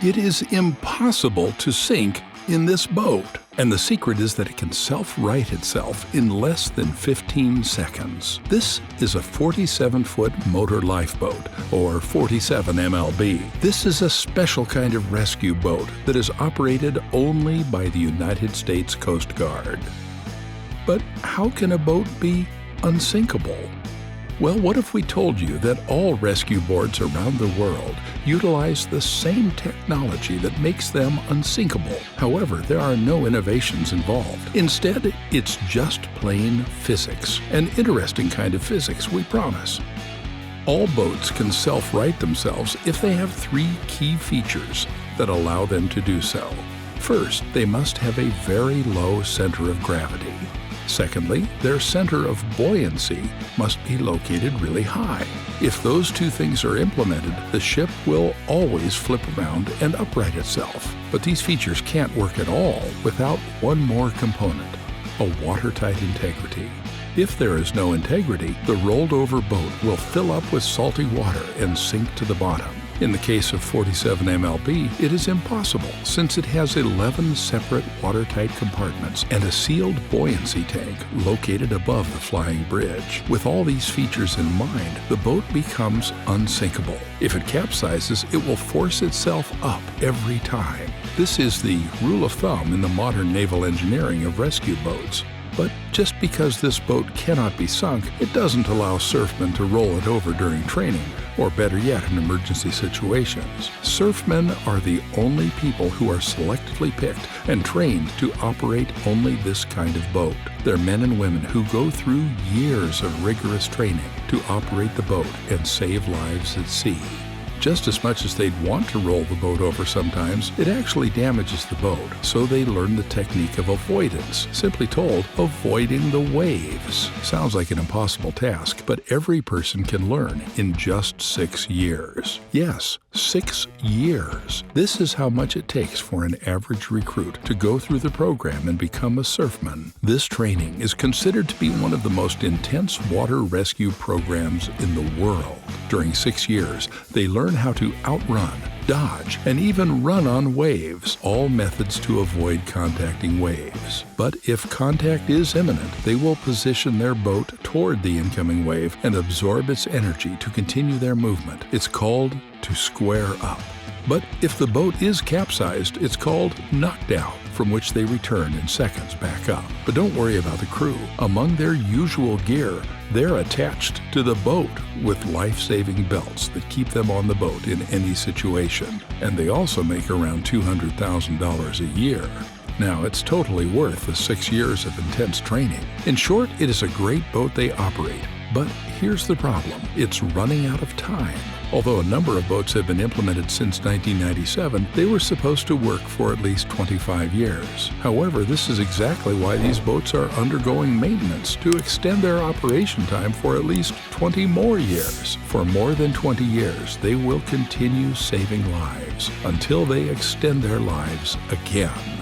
It is impossible to sink in this boat. And the secret is that it can self-right itself in less than 15 seconds. This is a 47-foot motor lifeboat, or 47 MLB. This is a special kind of rescue boat that is operated only by the United States Coast Guard. But how can a boat be unsinkable? Well, what if we told you that all rescue boards around the world utilize the same technology that makes them unsinkable? However, there are no innovations involved. Instead, it's just plain physics. An interesting kind of physics, we promise. All boats can self-right themselves if they have 3 key features that allow them to do so. First, they must have a very low center of gravity. Secondly, their center of buoyancy must be located really high. If those 2 things are implemented, the ship will always flip around and upright itself. But these features can't work at all without one more component: a watertight integrity. If there is no integrity, the rolled over boat will fill up with salty water and sink to the bottom. In the case of 47 MLB, it is impossible since it has 11 separate watertight compartments and a sealed buoyancy tank located above the flying bridge. With all these features in mind, the boat becomes unsinkable. If it capsizes, it will force itself up every time. This is the rule of thumb in the modern naval engineering of rescue boats. But just because this boat cannot be sunk, it doesn't allow surfmen to roll it over during training, or better yet, in emergency situations. Surfmen are the only people who are selectively picked and trained to operate only this kind of boat. They're men and women who go through years of rigorous training to operate the boat and save lives at sea. Just as much as they'd want to roll the boat over sometimes, it actually damages the boat, so they learn the technique of avoidance. Simply told, avoiding the waves. Sounds like an impossible task, but every person can learn in just 6 years. Yes, 6 years. This is how much it takes for an average recruit to go through the program and become a surfman. This training is considered to be one of the most intense water rescue programs in the world. During 6 years, they learn how to outrun, dodge, and even run on waves, all methods to avoid contacting waves. But if contact is imminent, they will position their boat toward the incoming wave and absorb its energy to continue their movement. It's called to square up. But if the boat is capsized, it's called knockdown, from which they return in seconds back up. But don't worry about the crew. Among their usual gear, they're attached to the boat with life-saving belts that keep them on the boat in any situation. And they also make around $200,000 a year. Now, it's totally worth the 6 years of intense training. In short, it is a great boat they operate. But here's the problem. It's running out of time. Although a number of boats have been implemented since 1997, they were supposed to work for at least 25 years. However, this is exactly why these boats are undergoing maintenance to extend their operation time for at least 20 more years. For more than 20 years, they will continue saving lives until they extend their lives again.